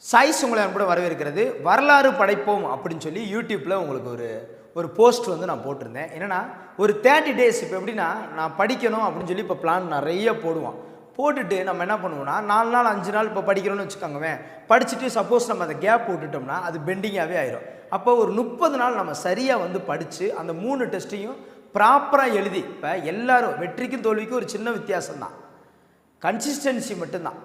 Choice உங்களை கூட வரவேற்கிறது. வரலாறு படைப்போம் அப்படின்னு சொல்லி யூடியூப்பில் உங்களுக்கு ஒரு போஸ்ட் வந்து நான் போட்டிருந்தேன். என்னென்னா ஒரு 30 டேஸ் இப்போ எப்படின்னா நான் படிக்கணும் அப்படின்னு சொல்லி இப்போ பிளான் நிறைய போடுவான். போட்டுட்டு நம்ம என்ன பண்ணுவோம்னா 4 நாள் 5 நாள் இப்போ படிக்கிறோன்னு வச்சுக்கோங்கவேன். படிச்சுட்டு சப்போஸ் நம்ம அதை கேப் போட்டுட்டோம்னா அது பெண்டிங்காகவே ஆயிரும். அப்போ ஒரு 30 நாள் நம்ம சரியாக வந்து படித்து அந்த 3 டெஸ்ட்டையும் ப்ராப்பராக எழுதி, இப்போ எல்லோரும் வெற்றிக்கும் தோல்விக்கும் ஒரு சின்ன வித்தியாசம்தான், கன்சிஸ்டன்சி மட்டும்தான்.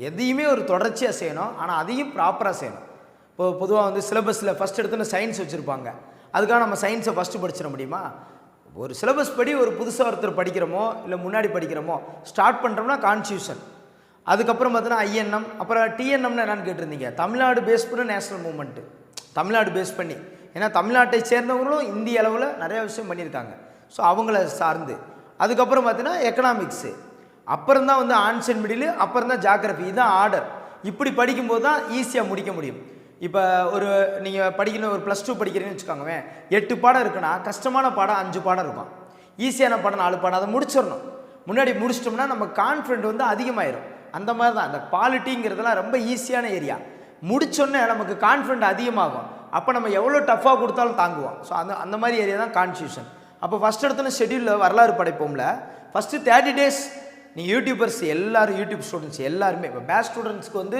எதையுமே ஒரு தொடர்ச்சியாக செய்யணும், ஆனால் அதையும் ப்ராப்பராக செய்யணும். இப்போ பொதுவாக வந்து சிலபஸில் ஃபஸ்ட் எடுத்துன்னு சயின்ஸ் வச்சுருப்பாங்க. அதுக்காக நம்ம சயின்ஸை ஃபஸ்ட்டு படிச்சிட முடியுமா? ஒரு சிலபஸ் படி ஒரு புதுசாக ஒருத்தர் படிக்கிறோமோ இல்லை முன்னாடி படிக்கிறோமோ ஸ்டார்ட் பண்ணுறோம்னா கான்ஸ்டியூஷன், அதுக்கப்புறம் பார்த்தீங்கன்னா ஐஎன்எம், அப்புறம் டிஎன்எம்னு என்னென்னு கேட்டிருந்தீங்க. தமிழ்நாடு பேஸ் பண்ணி நேஷனல் மூவ்மெண்ட்டு, தமிழ்நாடு பேஸ் பண்ணி, ஏன்னா தமிழ்நாட்டை சேர்ந்தவங்களும் இந்திய அளவில் நிறையா விஷயம் பண்ணியிருக்காங்க. ஸோ அவங்கள சார்ந்து அதுக்கப்புறம் பார்த்தீங்கன்னா எக்கனாமிக்ஸு, அப்புறம் தான் வந்து ஆன்சர் மிடில், அப்புறம் தான் ஜாகிரபி. இதுதான் ஆர்டர். இப்படி படிக்கும்போது தான் ஈஸியாக முடிக்க முடியும். இப்போ ஒரு நீங்கள் படிக்கணும், ஒரு +2 படிக்கிறீங்கன்னு வச்சுக்கோங்க, 8 பாடம் இருக்குன்னா கஷ்டமான பாடம் 5 பாடம் இருக்கும், ஈஸியான பாடம் 4 பாடம். அதை முடிச்சிடணும். முன்னாடி முடிச்சிட்டோம்னா நம்ம கான்ஃபிடென்ட் வந்து அதிகமாயிரும். அந்த மாதிரி தான் இந்த பாலிட்டிங்கிறதுலாம் ரொம்ப ஈஸியான ஏரியா. முடிச்சோன்னே நமக்கு கான்ஃபிடென்ட் அதிகமாகும். அப்போ நம்ம எவ்வளோ டஃப்பாக கொடுத்தாலும் தாங்குவோம். ஸோ அந்த மாதிரி ஏரியா தான் கான்ஸ்டியூஷன். அப்போ ஃபஸ்ட் எடுத்தோன்னே ஷெட்யூலில் வரலாறு படைப்போம்ல ஃபஸ்ட்டு 30 டேஸ் நீங்கள் யூடியூபர்ஸ் எல்லோரும், யூடியூப் ஸ்டூடெண்ட்ஸ் எல்லாருமே, இப்போ பேட்ச் ஸ்டூடெண்ட்ஸ்க்கு வந்து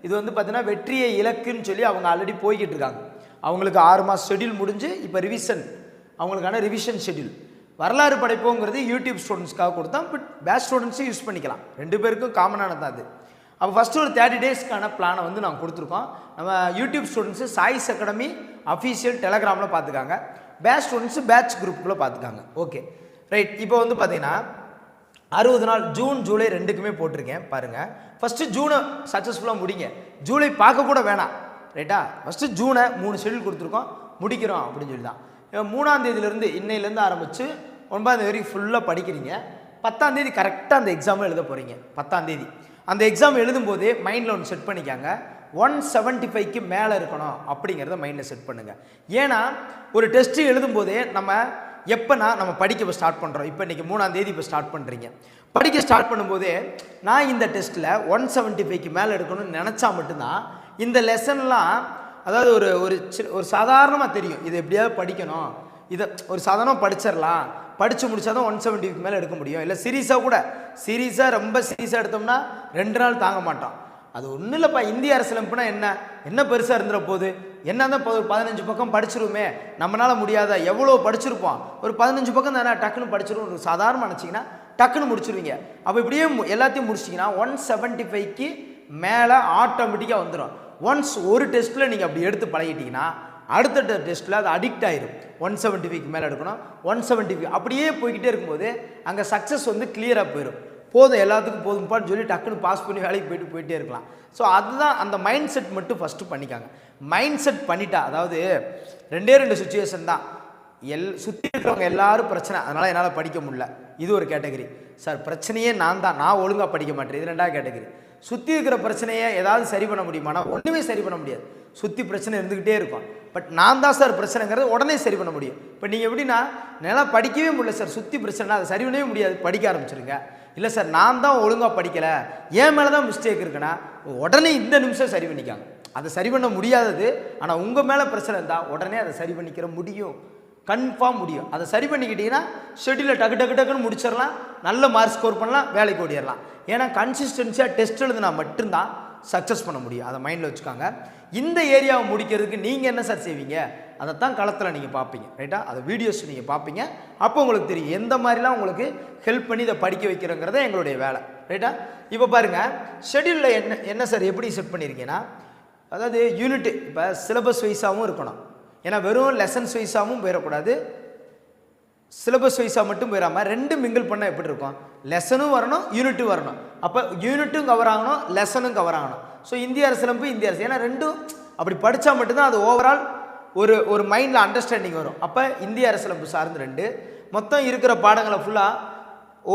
இது வந்து பார்த்தீங்கன்னா வெற்றியை இலக்குன்னு சொல்லி அவங்க ஆல்ரெடி போய்கிட்டு இருக்காங்க. அவங்களுக்கு 6 மாதம் ஷெட்யூல் முடிஞ்சு இப்போ ரிவிஷன், அவங்களுக்கான ரிவிஷன் ஷெட்யூல். வரலாறு படைப்போங்கிறது யூடியூப் ஸ்டூடெண்ட்ஸ்க்காக கொடுத்தா, பட் பேட்ச் ஸ்டூடெண்ட்ஸும் யூஸ் பண்ணிக்கலாம். 2 பேருக்கும் காமனானது தான் அது. அப்போ ஃபஸ்ட்டு ஒரு 30 டேஸ்க்கான பிளானை வந்து நாங்கள் கொடுத்துருக்கோம். நம்ம YouTube students choice academy official டெலகிராமில் பார்த்துக்காங்க, பேட்ச் ஸ்டூடெண்ட்ஸு பேட்ச் குரூப்புக்குள்ளே பார்த்துக்காங்க. Okay right. இப்போ வந்து பார்த்தீங்கன்னா 60 நாள் ஜூன் ஜூலை 2க்குமே போட்டிருக்கேன் பாருங்கள். ஃபஸ்ட்டு ஜூனை சக்ஸஸ்ஃபுல்லாக முடிங்க, ஜூலை பார்க்க கூட வேணாம், ரைட்டா? ஃபஸ்ட்டு ஜூனை 3 ஷெட்யூல் கொடுத்துருக்கோம், முடிக்கிறோம் அப்படின்னு சொல்லி தான். 3ஆம் தேதியிலேருந்து இன்னையிலேருந்து ஆரம்பித்து 9ஆம் தேதி வரைக்கும் ஃபுல்லாக படிக்கிறீங்க. 10ஆம் தேதி கரெக்டாக அந்த எக்ஸாமில் எழுத போகிறீங்க. 10ஆம் தேதி அந்த எக்ஸாம் எழுதும்போதே மைண்டில் ஒன்று செட் பண்ணிக்காங்க, 175க்கு மேலே இருக்கணும் அப்படிங்கிறத மைண்டில் செட் பண்ணுங்கள். ஏன்னா ஒரு டெஸ்ட்டு எழுதும்போதே நம்ம படிக்க ஸ்டார்ட் பண்ணுறோம். இப்போ இன்றைக்கி 3ஆம் தேதி இப்போ ஸ்டார்ட் பண்ணுறீங்க. படிக்க ஸ்டார்ட் பண்ணும்போதே நான் இந்த டெஸ்ட்டில் 175க்கு மேலே எடுக்கணும்னு நினச்சா மட்டும்தான் இந்த லெசன்லாம், அதாவது ஒரு சாதாரணமாக தெரியும், இதை எப்படியாவது படிக்கணும், இதை ஒரு சாதாரணமாக படிச்சிடலாம், படித்து முடித்தா தான் 170க்கு மேலே எடுக்க முடியும். இல்லை சீரியஸாக ரொம்ப சீரியஸாக எடுத்தோம்னா 2 நாள் தாங்க மாட்டோம். அது ஒன்றும் இல்லைப்பா, இந்திய அரசியலமைப்புனா என்ன பெருசாக இருந்துட போகுது, என்ன தான் 15 பக்கம் படிச்சிருவோமே, நம்மளால் முடியாத, எவ்வளோ படிச்சிருப்போம், ஒரு 15 பக்கம் தானே டக்குன்னு படிச்சிருவோம், ஒரு சாதாரணமாக நினச்சிங்கன்னா டக்குன்னு முடிச்சிருவீங்க. அப்போ இப்படியே எல்லாத்தையும் முடிச்சிட்டிங்கன்னா 175க்கு மேலே ஆட்டோமேட்டிக்காக வந்துடும். ஒன்ஸ் ஒரு டெஸ்ட்டில் நீங்கள் அப்படி எடுத்து பழகிட்டிங்கன்னா அடுத்த டெஸ்ட்டில் அது அடிக்ட் ஆகிடும். 175க்கு மேலே எடுக்கணும், 175 அப்படியே போய்கிட்டே இருக்கும்போது அங்கே சக்ஸஸ் வந்து கிளியராக போயிடும். போதும், எல்லாத்துக்கும் போதும்ப்பான்னு சொல்லி டக்குன்னு பாஸ் பண்ணி வேலைக்கு போயிட்டே இருக்கலாம். ஸோ அதுதான் அந்த மைண்ட் செட் மட்டும் ஃபஸ்ட்டு பண்ணிக்காங்க. மைண்ட் செட் பண்ணிட்டா, அதாவது 2 சுச்சுவேஷன் தான். சுற்றி இருக்கிறவங்க எல்லாரும் பிரச்சனை, அதனால் என்னால் படிக்க முடியல, இது ஒரு கேட்டகரி. சார் பிரச்சனையே நான் ஒழுங்காக படிக்க மாட்டேன், இது 2ஆவது கேட்டகரி. சுற்றி இருக்கிற பிரச்சனையை ஏதாவது சரி பண்ண முடியுமானா ஒன்றுமே சரி பண்ண முடியாது. சுற்றி பிரச்சனை இருந்துக்கிட்டே இருக்கும். பட் நான் தான் சார் பிரச்சனைங்கிறது உடனே சரி பண்ண முடியும். இப்போ நீங்கள் எப்படின்னா நல்லா படிக்கவே முடியல சார், சுற்றி பிரச்சனை, அதை சரி பண்ணவே முடியாது, படிக்க ஆரம்பிச்சிருங்க. இல்லை சார் நான் தான் ஒழுங்காக படிக்கலை, என் மேலே தான் மிஸ்டேக் இருக்குன்னா உடனே இந்த நிமிஷம் சரி பண்ணிக்காங்க. அதை சரி பண்ண முடியாதது, ஆனால் உங்கள் மேலே பிரச்சனை இருந்தால் உடனே அதை சரி பண்ணிக்கிற முடியும், கன்ஃபார்ம் முடியும். அதை சரி பண்ணிக்கிட்டீங்கன்னா ஷெட்யூலில் டக்குன்னு முடிச்சிடலாம், நல்ல மார்க் ஸ்கோர் பண்ணலாம், வேலைக்கு ஓடிடலாம். ஏன்னா கன்சிஸ்டன்சியாக டெஸ்ட் எழுதுனா மட்டும்தான் சக்ஸஸ் பண்ண முடியும். அதை மைண்டில் வச்சுக்காங்க. இந்த ஏரியாவை முடிக்கிறதுக்கு நீங்கள் என்ன சார் செய்வீங்க, அதைத்தான் களத்தில் நீங்கள் பார்ப்பீங்க, ரைட்டா? அதை வீடியோஸ் நீங்கள் பார்ப்பீங்க. அப்போ உங்களுக்கு தெரியும் எந்த மாதிரிலாம் உங்களுக்கு ஹெல்ப் பண்ணி இதை படிக்க வைக்கிறோங்கிறத எங்களுடைய வேலை, ரைட்டா? இப்போ பாருங்கள், ஷெட்யூலில் என்ன சார் எப்படி செட் பண்ணியிருக்கீங்கன்னா, அதாவது யூனிட்டு இப்போ சிலபஸ் வைஸாகவும் இருக்கணும். ஏன்னா வெறும் லெசன்ஸ் வைஸாகவும் போயிடக்கூடாது, சிலபஸ் வைஸாக மட்டும் போயிடாமல் 2 மிங்கிள் பண்ணால் எப்படி இருக்கும், லெசனும் வரணும், யூனிட்டும் வரணும். அப்போ யூனிட்டும் கவர் ஆகணும், லெசனும் கவர் ஆகணும். ஸோ இந்திய அரசியலமைப்பு, இந்திய அரசு, ஏன்னா 2ம் அப்படி படித்தா மட்டும்தான் அது ஓவரால் ஒரு மைண்டில் அண்டர்ஸ்டாண்டிங் வரும். அப்போ இந்திய அரசியலமைப்பு சார்ந்து 2 மொத்தம் இருக்கிற பாடங்களை ஃபுல்லாக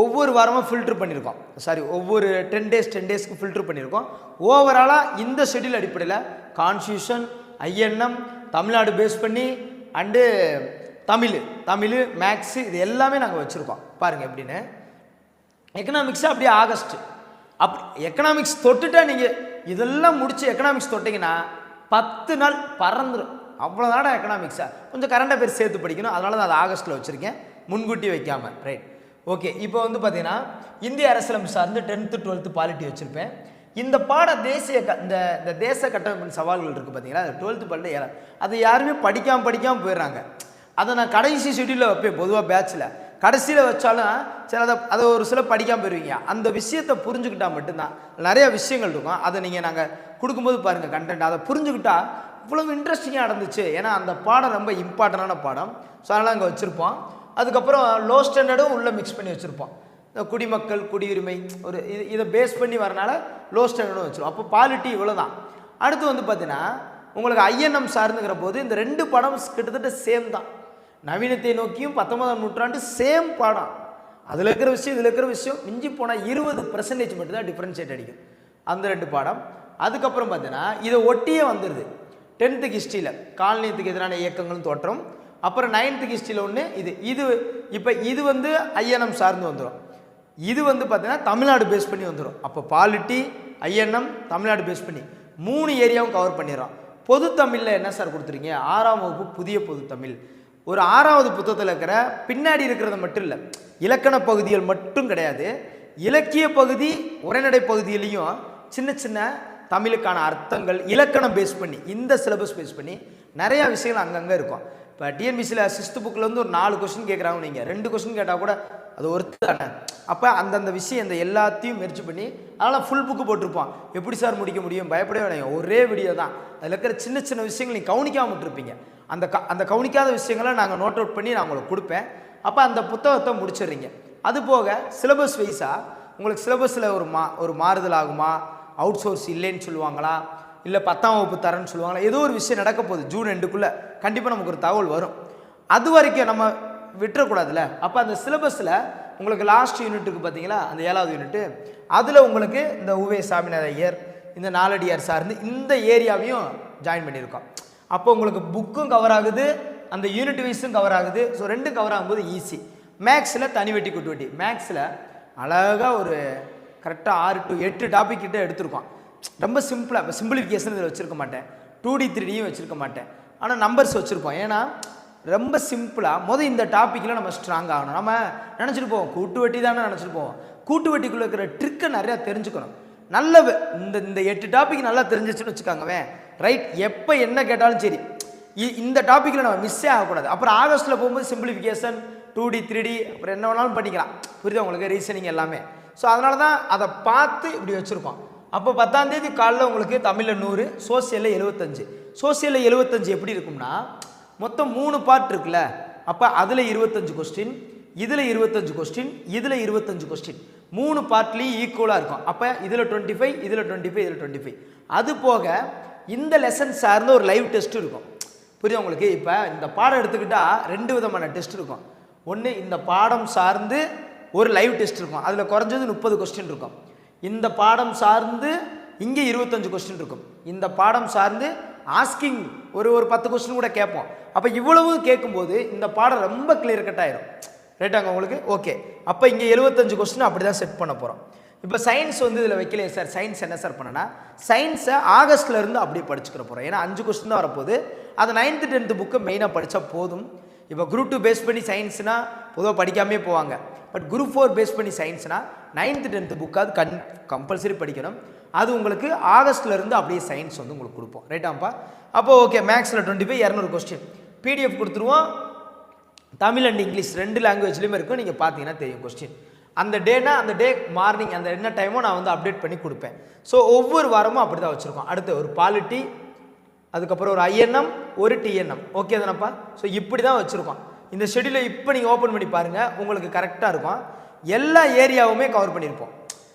ஒவ்வொரு வாரமாக ஃபில்ட்ரு பண்ணியிருக்கோம். ஒவ்வொரு 10 டேஸ்க்கு ஃபில்ட்ரு பண்ணியிருக்கோம். ஓவராலாக இந்த ஷெட்யூல் அடிப்படையில் கான்ஸ்டியூஷன், ஐஎன்எம், தமிழ்நாடு பேஸ் பண்ணி அண்டு தமிழ் மேக்ஸு, இது எல்லாமே நாங்கள் வச்சுருக்கோம். பாருங்கள் எப்படின்னு. எக்கனாமிக்ஸு அப்படியே ஆகஸ்ட், எக்கனாமிக்ஸ் தொட்டுட்டா நீங்கள் இதெல்லாம் முடிச்சு எக்கனாமிக்ஸ் தொட்டிங்கன்னா 10 நாள் பறந்துடும். அவ்வளோதான எக்கனாமிக்ஸா. கொஞ்சம் கரண்ட் அஃபேர்ஸ் சேர்த்து படிக்கணும், அதனால தான் அதை ஆகஸ்ட்டில் வச்சுருக்கேன், முன்கூட்டி வைக்காமல். Right, okay. இப்போ வந்து பார்த்தீங்கன்னா இந்திய அரசியலமைப்பு சார்ந்து 10th 12th பாலிட்டி வச்சுருப்பேன். இந்த பாட தேசிய இந்த தேச கட்டமைப்பின் சவால்கள் இருக்குது பார்த்தீங்களா, அது 12th பாலிட்டி ஏழாது. அது யாருமே படிக்காமல் போயிடுறாங்க. அதை நான் கடைசி ஷெட்யூலில் வைப்பேன், பொதுவாக பேட்சில் கடைசியில் வச்சாலும் சரி அதை ஒரு சில படிக்காமல் போயிருவீங்க. அந்த விஷயத்தை புரிஞ்சுக்கிட்டால் மட்டும்தான். நிறையா விஷயங்கள் இருக்கும், அதை நீங்கள் நாங்கள் கொடுக்கும்போது பாருங்கள் கண்டென்ட், அதை புரிஞ்சுக்கிட்டா இவ்வளவு இன்ட்ரெஸ்டிங்காக நடந்துச்சு. ஏன்னா அந்த பாடம் ரொம்ப இம்பார்ட்டண்டான பாடம். ஸோ அதெல்லாம் அங்கே வச்சுருப்போம். அதுக்கப்புறம் லோ ஸ்டாண்டர்டும் உள்ளே மிக்ஸ் பண்ணி வச்சுருப்போம். இந்த குடிமக்கள் குடியுரிமை ஒரு இதை பேஸ் பண்ணி வரனால லோ ஸ்டாண்டர்டும் வச்சுருவோம். அப்போ பாலிட்டி இவ்வளோ தான். அடுத்து வந்து பார்த்தீங்கன்னா உங்களுக்கு ஐஎன்எம் சார்ந்துங்கிற போது இந்த 2 படம் கிட்டத்தட்ட சேம் தான். நவீனத்தை நோக்கியும் 19ஆம் நூற்றாண்டு சேம் பாடம். அதில் இருக்கிற விஷயம் இதில் இருக்கிற விஷயம் மிஞ்சி போனால் 20% மட்டும்தான் டிஃப்ரென்ஷியேட் அடிக்கும் அந்த 2 பாடம். அதுக்கப்புறம் பார்த்தீங்கன்னா இதை ஒட்டியே வந்துடுது 10th ஹிஸ்ட்ரியில் காலனியத்துக்கு எதிரான இயக்கங்களும் தோற்றம். அப்புறம் 9th ஹிஸ்ட்ரியில் ஒன்று இது இப்போ இது வந்து ஐஎன்எம் சார்ந்து வந்துடும். இது வந்து பார்த்தீங்கன்னா தமிழ்நாடு பேஸ் பண்ணி வந்துடும். அப்போ பாலிட்டி ஐஎன்எம் தமிழ்நாடு பேஸ் பண்ணி 3 ஏரியாவும் கவர் பண்ணிடுறோம். பொது தமிழில் என்ன சார் கொடுத்துருங்க, 6ஆம் வகுப்பு புதிய பொது தமிழ். ஒரு 6வது புத்தகத்தில் இருக்கிற பின்னாடி இருக்கிறத மட்டும் இல்லை, இலக்கண பகுதிகள் மட்டும் கிடையாது, இலக்கிய பகுதி உரைநடை பகுதியிலையும் சின்ன சின்ன தமிழுக்கான அர்த்தங்கள் இலக்கணம் பேஸ் பண்ணி இந்த சிலபஸ் பேஸ் பண்ணி நிறையா விஷயங்கள் அங்கங்கே இருக்கும். இப்போ டிஎன்பிசியில் 6th புக்கில் வந்து ஒரு 4 கொஸ்டின் கேட்குறாங்க, நீங்கள் 2 கொஸ்டின் கேட்டால் கூட அது ஒருத்து தானே. அப்போ அந்தந்த விஷயம் இந்த எல்லாத்தையும் முயற்சி பண்ணி அதெல்லாம் ஃபுல் புக்கு போட்டிருப்போம். எப்படி சார் முடிக்க முடியும், பயப்படவே வேணாம், ஒரே வீடியோ தான். அதில் இருக்கிற சின்ன சின்ன விஷயங்கள் நீங்கள் கவனிக்காமல் விட்டுருப்பீங்க. அந்த கவனிக்காத விஷயங்களை நாங்கள் நோட் அவுட் பண்ணி நான் உங்களுக்கு கொடுப்பேன். அப்போ அந்த புத்தகத்தை முடிச்சிடுறீங்க. அது போக சிலபஸ் வைஸாக உங்களுக்கு சிலபஸில் ஒரு மாறுதல் ஆகுமா, அவுட் சோர்ஸ் இல்லைன்னு சொல்லுவாங்களா, இல்லை 10ஆம் வகுப்பு தரேன்னு சொல்லுவாங்களா, ஏதோ ஒரு விஷயம் நடக்க போகுது ஜூன் 2க்குள்ளே கண்டிப்பாக நமக்கு ஒரு தகவல் வரும். அது வரைக்கும் நம்ம விட்டுறக்கூடாதுல்ல. அப்போ அந்த சிலபஸில் உங்களுக்கு லாஸ்ட் யூனிட்டுக்கு பார்த்தீங்களா, அந்த 7வது யூனிட்டு, அதில் உங்களுக்கு இந்த உவே சாமிநாத ஐயர் இந்த நாலடியார் சார்ந்து இந்த ஏரியாவையும் ஜாயின் பண்ணியிருக்கோம். அப்போ உங்களுக்கு புக்கும் கவர் ஆகுது, அந்த யூனிட் வைஸும் கவர் ஆகுது. ஸோ 2 கவர் ஆகும்போது ஈஸி. மேக்ஸில் தனி வெட்டி குட்டு வெட்டி, மேக்ஸில் அழகாக ஒரு கரெக்டாக 6 to 8 டாபிக் கிட்ட எடுத்திருக்கோம். ரொம்ப சிம்பிளாக. இப்போ சிம்பிளிஃபிகேஷன் இதில் வச்சுருக்க மாட்டேன், 2D 3Dயும் வச்சுருக்க மாட்டேன், ஆனால் நம்பர்ஸ் வச்சுருப்போம். ஏன்னா ரொம்ப சிம்பிளாக இந்த டாப்பிக்கில் நம்ம ஸ்ட்ராங் ஆகணும். நம்ம நினச்சிட்டு போவோம் கூட்டு வெட்டி தானே நினச்சிட்டு போவோம். கூட்டு வெட்டிக்குள்ளே இருக்கிற ட்ரிக்கை நிறையா தெரிஞ்சுக்கணும். நல்ல இந்த 8 டாபிக் நல்லா தெரிஞ்சிச்சுன்னு வச்சுக்காங்கவே, ரைட். எப்போ என்ன கேட்டாலும் சரி இந்த டாப்பிக்கில் நம்ம மிஸ்ஸே ஆகக்கூடாது. அப்புறம் ஆகஸ்ட்டில் போகும்போது சிம்பிளிஃபிகேஷன் 2D 3D அப்புறம் என்ன வேணாலும் பண்ணிக்கலாம். புரியுதா உங்களுக்கு, ரீசனிங் எல்லாமே. ஸோ அதனால தான் அதை பார்த்து இப்படி வச்சுருக்கோம். அப்போ 10ஆம் தேதி காலையில் உங்களுக்கு தமிழில் 100, சோசியலில் 75. சோசியலில் 75 எப்படி இருக்கும்னா மொத்தம் 3 பார்ட் இருக்குல்ல. அப்போ அதில் 25 கொஸ்டின், இதில் 25 கொஸ்டின், இதில் 25 கொஸ்டின், 3 பார்ட்லேயும் ஈக்குவலாக இருக்கும். அப்போ இதில் 25, இதில் 25, இதில் 25. அது போக இந்த லெசன் சார்ந்த ஒரு லைவ் டெஸ்ட் இருக்கும். புரியுது உங்களுக்கு. இப்போ இந்த பாடம் எடுத்துக்கிட்டால் 2 விதமான டெஸ்ட் இருக்கும். ஒன்று இந்த பாடம் சார்ந்து ஒரு லைவ் டெஸ்ட் இருக்கும், அதில் குறைஞ்சது 30 கொஸ்டின் இருக்கும். இந்த பாடம் சார்ந்து இங்கே 25 கொஸ்டின் இருக்கும். இந்த பாடம் சார்ந்து ஆஸ்கிங் ஒரு 10 கொஸ்டின் கூட கேட்போம். அப்போ இவ்வளவு கேட்கும்போது இந்த பாடம் ரொம்ப கிளியர் கட் ஆயிரும். ரைட்டாங்க உங்களுக்கு. ஓகே, அப்போ இங்கே 75 கொஸ்டின் அப்படி தான் செட் பண்ண போகிறோம். இப்போ சயின்ஸ் வந்து இதில் வைக்கலையே சார், சயின்ஸ் என்ன சார் பண்ணனா, சயின்ஸை ஆகஸ்ட்லேருந்து அப்படியே படிச்சுக்கிற போகிறோம். ஏன்னா 5 கொஸ்டின் தான் வரப்போகுது. அது 9th 10th புக்கை மெயினாக படித்தா போதும். இப்போ குரூப் 2 பேஸ் பண்ணி சயின்ஸ்னால் பொதுவாக படிக்காமே போவாங்க. பட் குரூப் 4 பேஸ் பண்ணி சயின்ஸ்னால் 9th 10th புக்காவது கம்பல்சரி படிக்கணும். அது உங்களுக்கு ஆகஸ்ட்லேருந்து அப்படியே சயின்ஸ் வந்து உங்களுக்கு கொடுப்போம். ரைட்டாப்பா. அப்போ ஓகே, மேக்ஸில் 25 200 கொஸ்டின் பிடிஎஃப் கொடுத்துருவோம். தமிழ் அண்ட் இங்கிலீஷ் 2 லாங்குவேஜ்லேயுமே இருக்கும். நீங்கள் பார்த்தீங்கன்னா தெரியும் கொஸ்டின். அந்த டேனா அந்த டே மார்னிங் அந்த என்ன டைமோ நான் வந்து அப்டேட் பண்ணி கொடுப்பேன். ஸோ ஒவ்வொரு வாரமும் அப்படி தான் வச்சுருக்கோம். அடுத்து ஒரு பாலிட்டி, அதுக்கப்புறம் ஒரு ஐஎன்எம், ஒரு டிஎன்எம். ஓகே தானப்பா. ஸோ இப்படி தான் வச்சுருக்கோம். இந்த ஷெடியூலை இப்போ நீங்கள் ஓப்பன் பண்ணி பாருங்கள், உங்களுக்கு கரெக்டாக இருக்கும். எல்லா ஏரியாவுமே கவர் பண்ணியிருப்போம்.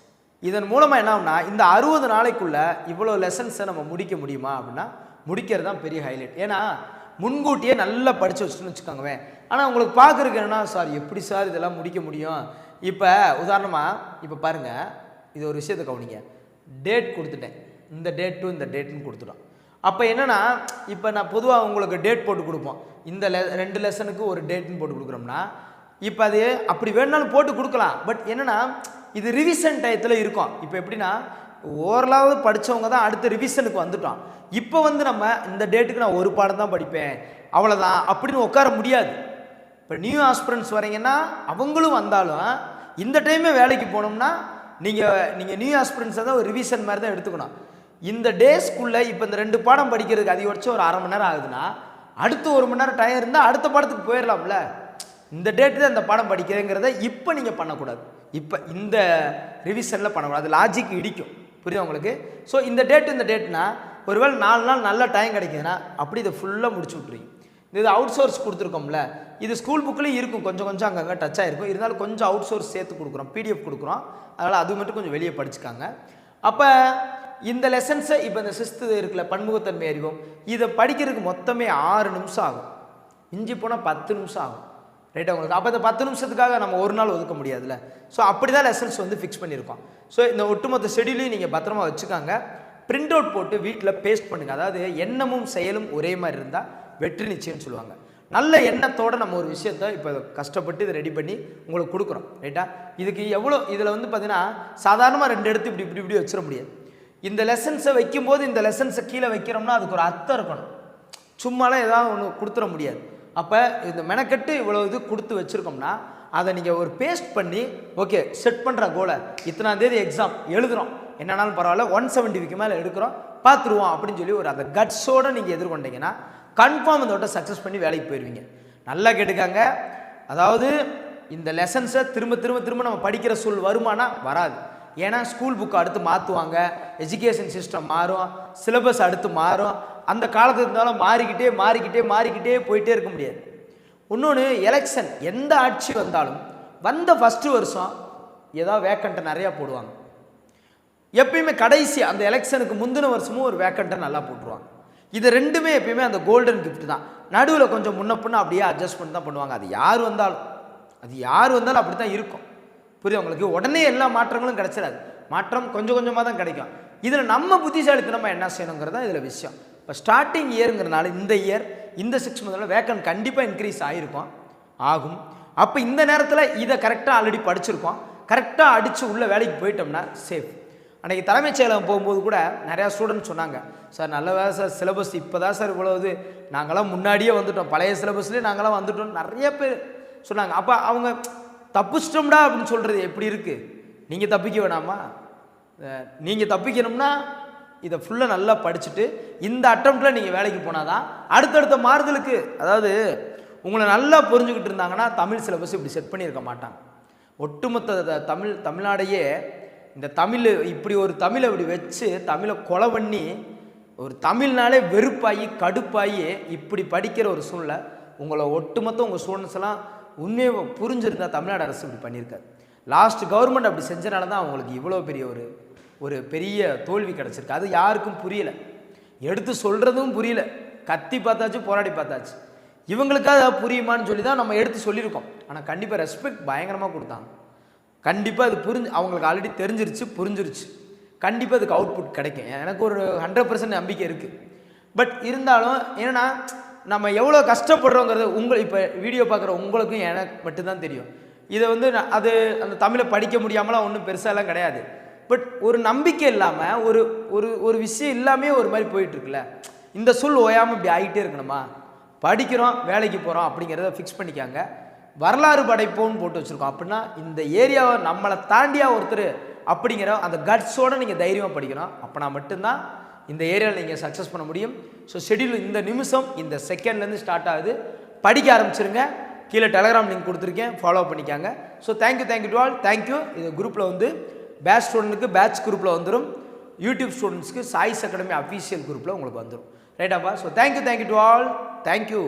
இதன் மூலமாக என்ன ஆகும்னா இந்த 60 நாளைக்குள்ளே இவ்வளோ லெசன்ஸை நம்ம முடிக்க முடியுமா அப்படின்னா முடிக்கிறது தான் பெரிய ஹைலைட். ஏன்னா முன்கூட்டியே நல்லா படித்து வச்சுட்டுன்னு வச்சுக்கோங்கவே. ஆனால் உங்களுக்கு பார்க்குறதுக்கு என்னன்னா, சார் எப்படி சார் இதெல்லாம் முடிக்க முடியும்? இப்போ உதாரணமாக இப்போ பாருங்கள், இது ஒரு விஷயத்தை கவனிங்க. டேட் கொடுத்துட்டேன், இந்த டேட் டு இந்த டேட்டுன்னு கொடுத்துட்டோம். அப்போ என்னென்னா இப்போ நான் பொதுவாக உங்களுக்கு டேட் போட்டு கொடுப்போம். இந்த 2 லெசனுக்கு ஒரு டேட்டுன்னு போட்டு கொடுக்குறோம்னா இப்போ அது அப்படி வேணுனாலும் போட்டு கொடுக்கலாம். பட் என்னென்னா இது ரிவிஷன் டயத்தில் இருக்கும். இப்போ எப்படின்னா ஓரளவு படித்தவங்க தான் அடுத்த ரிவிஷனுக்கு வந்துட்டோம். இப்போ வந்து நம்ம இந்த டேட்டுக்கு நான் ஒரு பாடம் தான் படிப்பேன் அவ்வளோதான் அப்படின்னு உட்கார முடியாது. இப்போ நியூ ஆஸ்பிரண்ட்ஸ் வரீங்கன்னா அவங்களும் வந்தாலும் இந்த டைமே வேலைக்கு போனோம்னா நீங்கள் நியூ ஆஸ்பிரண்ட்ஸை தான் ஒரு ரிவிஷன் மாதிரி தான் எடுத்துக்கணும். இந்த டேஸ்க்குள்ளே இப்போ இந்த 2 பாடம் படிக்கிறதுக்கு அதிகபட்சம் ஒரு அரை மணி நேரம் ஆகுதுன்னா அடுத்து 1 மணி நேரம் டைம் இருந்தால் அடுத்த பாடத்துக்கு போயிடலாம்ல. இந்த டேட்டு தான் இந்த பாடம் படிக்கிறேங்கிறத இப்போ நீங்கள் பண்ணக்கூடாது. இப்போ இந்த ரிவிஷனில் பண்ணக்கூடாது. அது லாஜிக் இடிக்கும். புரியுது உங்களுக்கு? ஸோ இந்த டேட்னா ஒருவேளை 4 நாள் நல்ல டைம் கிடைக்குதுன்னா அப்படி இதை ஃபுல்லாக முடிச்சு விட்ருவீங்க. இது அவுட் சோர்ஸ் கொடுத்துருக்கோம்ல, இது ஸ்கூல் புக்லேயும் இருக்கும், கொஞ்சம் கொஞ்சம் அங்கங்கே டச் ஆகிருக்கும். இருந்தாலும் கொஞ்சம் அவுட் சோர்ஸ் சேர்த்து கொடுக்குறோம், பிடிஎஃப் கொடுக்குறோம். அதனால் அது மட்டும் கொஞ்சம் வெளியே படிச்சுக்காங்க. அப்போ இந்த லெசன்ஸை இப்போ இந்த 6th இருக்குல்ல பன்முகத்தன்மை அறிவோம், இதை படிக்கிறதுக்கு மொத்தமே 6 நிமிஷம் ஆகும். மிஞ்சி போனால் 10 நிமிஷம் ஆகும். ரைட்டாக உங்களுக்கு? அப்போ இந்த 10 நிமிஷத்துக்காக நம்ம ஒரு நாள் ஒதுக்க முடியாதுல்ல. ஸோ அப்படி தான் லெசன்ஸ் வந்து ஃபிக்ஸ் பண்ணியிருக்கோம். ஸோ இந்த ஒட்டுமொத்த ஷெடியூலையும் நீங்கள் பத்திரமா வச்சுக்காங்க. பிரிண்ட் அவுட் போட்டு வீட்டில் பேஸ்ட் பண்ணுங்கள். அதாவது எண்ணமும் செயலும் ஒரே மாதிரி இருந்தால் வெற்றி நிச்சயம்னு சொல்லுவாங்க. நல்ல எண்ணத்தோடு நம்ம ஒரு விஷயத்தை இப்போ கஷ்டப்பட்டு இதை ரெடி பண்ணி உங்களுக்கு கொடுக்குறோம். ரைட்டா? இதுக்கு எவ்வளோ இதில் வந்து பார்த்தீங்கன்னா சாதாரணமாக 2 எடுத்து இப்படி வச்சிட முடியாது. இந்த லெசன்ஸை வைக்கும்போது இந்த லெசன்ஸை கீழே வைக்கிறோம்னா அதுக்கு ஒரு அர்த்தம் இருக்கணும். சும்மாலாம் ஏதாவது ஒன்று கொடுத்துட முடியாது. அப்போ இந்த மெனக்கட்டு இவ்வளோ இது கொடுத்து வச்சுருக்கோம்னா அதை நீங்கள் ஒரு பேஸ்ட் பண்ணி ஓகே செட் பண்ணுற கோலை இத்தனாம் தேதி எக்ஸாம் எழுதுகிறோம், என்னன்னாலும் பரவாயில்ல 170க்கு மேலே எடுக்கிறோம் பார்த்துருவோம் அப்படின்னு சொல்லி ஒரு அந்த கட்ஸோடு நீங்கள் எதிர்கொண்டீங்கன்னா கன்ஃபார்ம் இதோட சக்ஸஸ் பண்ணி வேலைக்கு போயிடுவீங்க. நல்லா கேட்டுக்காங்க. அதாவது இந்த லெசன்ஸை திரும்ப நம்ம படிக்கிற சூழ் வருமானா வராது. ஏன்னா ஸ்கூல் புக்கு அடுத்து மாற்றுவாங்க, எஜுகேஷன் சிஸ்டம் மாறும், சிலபஸ் அடுத்து மாறும். அந்த காலத்துக்கு இருந்தாலும் மாறிக்கிட்டே போயிட்டே இருக்க முடியாது. இன்னொன்று எலெக்ஷன், எந்த ஆட்சி வந்தாலும் வந்த ஃபஸ்ட்டு வருஷம் ஏதாவது வேக்கண்ட்டை நிறையா போடுவாங்க. எப்பயுமே கடைசி அந்த எலெக்ஷனுக்கு முந்தின வருஷமும் ஒரு வேக்கண்ட்டை நல்லா போட்டுருவாங்க. இது ரெண்டுமே எப்பயுமே அந்த கோல்டன் கிஃப்ட் தான். நடுவில் கொஞ்சம் முன்ன பின்ன அப்படியே அட்ஜஸ்ட்மெண்ட் தான் பண்ணுவாங்க. அது யார் வந்தாலும் அப்படி தான் இருக்கும். புரியுது உங்களுக்கு? உடனே எல்லா மாற்றங்களும் கிடைச்சிடாது. மாற்றம் கொஞ்சம் கொஞ்சமாக தான் கிடைக்கும். இதில் நம்ம புத்திசாலித்தனமாக என்ன செய்யணுங்கிறதா இதில் விஷயம். இப்போ ஸ்டார்டிங் இயருங்கிறனால இந்த இயர் இந்த 6 மந்த்ல வேக்கன்ட் கண்டிப்பாக இன்க்ரீஸ் ஆகும். அப்போ இந்த நேரத்தில் இதை கரெக்டாக ஆல்ரெடி படிச்சிருக்கோம், கரெக்டாக அடித்து உள்ள வேலைக்கு போயிட்டோம்னா சேஃப். அன்றைக்கி தலைமைச் செயலகம் போகும்போது கூட நிறையா ஸ்டூடெண்ட் சொன்னாங்க, சார் நல்ல வேலை சார், சிலபஸ் இப்போ தான் சார் இவ்வளவு, நாங்களாம் முன்னாடியே வந்துட்டோம், பழைய சிலபஸ்லேயே நாங்களாம் வந்துட்டோம் நிறைய பேர் சொன்னாங்க. அப்போ அவங்க தப்பிச்சிட்டோம்டா அப்படின்னு சொல்கிறது எப்படி இருக்குது? நீங்கள் தப்பிக்க வேணாமா? நீங்கள் தப்பிக்கணும்னா இதை ஃபுல்லாக நல்லா படிச்சுட்டு இந்த அட்டம்ப்டில் நீங்கள் வேலைக்கு போனால் தான் அடுத்தடுத்த மாறுதலுக்கு, அதாவது உங்களை நல்லா புரிஞ்சுக்கிட்டு இருந்தாங்கன்னா தமிழ் சிலபஸ் இப்படி செட் பண்ணியிருக்க மாட்டாங்க. ஒட்டுமொத்த தமிழ்நாடையே இந்த தமிழ் இப்படி ஒரு தமிழை இப்படி வச்சு தமிழை கொலை பண்ணி ஒரு தமிழ்னாலே வெறுப்பாகி கடுப்பாகி இப்படி படிக்கிற ஒரு சூழ்நிலை உங்களை ஒட்டுமொத்த உங்கள் ஸ்டூடெண்ட்ஸ் எல்லாம் உண்மையை புரிஞ்சிருந்தால் தமிழ்நாடு அரசு இப்படி பண்ணியிருக்காரு. லாஸ்ட் கவர்மெண்ட் அப்படி செஞ்சனால தான் அவங்களுக்கு இவ்வளோ பெரிய ஒரு பெரிய தோல்வி கிடச்சிருக்கு. அது யாருக்கும் புரியலை, எடுத்து சொல்கிறதும் புரியல. கத்தி பார்த்தாச்சு, போராடி பார்த்தாச்சு. இவங்களுக்காக புரியுமான்னு சொல்லி தான் நம்ம எடுத்து சொல்லியிருக்கோம். ஆனால் கண்டிப்பாக ரெஸ்பெக்ட் பயங்கரமாக கொடுத்தாங்க. கண்டிப்பாக அது அவங்களுக்கு ஆல்ரெடி தெரிஞ்சிருச்சு, புரிஞ்சிருச்சு. கண்டிப்பாக அதுக்கு அவுட்புட் கிடைக்கும். எனக்கு ஒரு 100% நம்பிக்கை இருக்குது. பட் இருந்தாலும் என்னென்னா நம்ம எவ்வளோ கஷ்டப்படுறோங்கிறது இப்போ வீடியோ பார்க்குற உங்களுக்கும் எனக்கு மட்டும்தான் தெரியும். இதை அது அந்த தமிழை படிக்க முடியாமலாம் ஒன்றும் பெருசாலாம் கிடையாது. பட் ஒரு நம்பிக்கை இல்லாமல் ஒரு விஷயம் இல்லாமே ஒரு மாதிரி போயிட்டுருக்குல்ல, இந்த சொல் ஓயாமல் இப்படி ஆகிட்டே இருக்கணுமா? படிக்கிறோம், வேலைக்கு போகிறோம் அப்படிங்கிறத ஃபிக்ஸ் பண்ணிக்காங்க. வரலாறு படைப்போன்னு போட்டு வச்சுருக்கோம். அப்படின்னா இந்த ஏரியாவை நம்மளை தாண்டியா ஒருத்தர் அப்படிங்கிற அந்த கட்ஸோடு நீங்கள் தைரியமாக படிக்கணும். அப்படின்னா மட்டும்தான் இந்த ஏரியாவில் நீங்கள் சக்ஸஸ் பண்ண முடியும். ஸோ ஷெடியூல் இந்த நிமிஷம் இந்த செகண்ட்லேருந்து ஸ்டார்ட் ஆகுது. படிக்க ஆரம்பிச்சிருங்க. கீழே டெலகிராம் லிங்க் கொடுத்துருக்கேன், ஃபாலோ பண்ணிக்காங்க. So thank you to all. Thank you. இது குரூப்பில் பேட்ச் ஸ்டூடெண்ட்டுக்கு பேட்ச் குரூப்பில் வந்துடும், யூடியூப் ஸ்டூடெண்ட்ஸ்க்கு சாய்ஸ் அகாடமி அஃபீஷியல் குரூப்பில் உங்களுக்கு வந்துடும். ரைட்டாப்பா? So thank you to all. Thank you.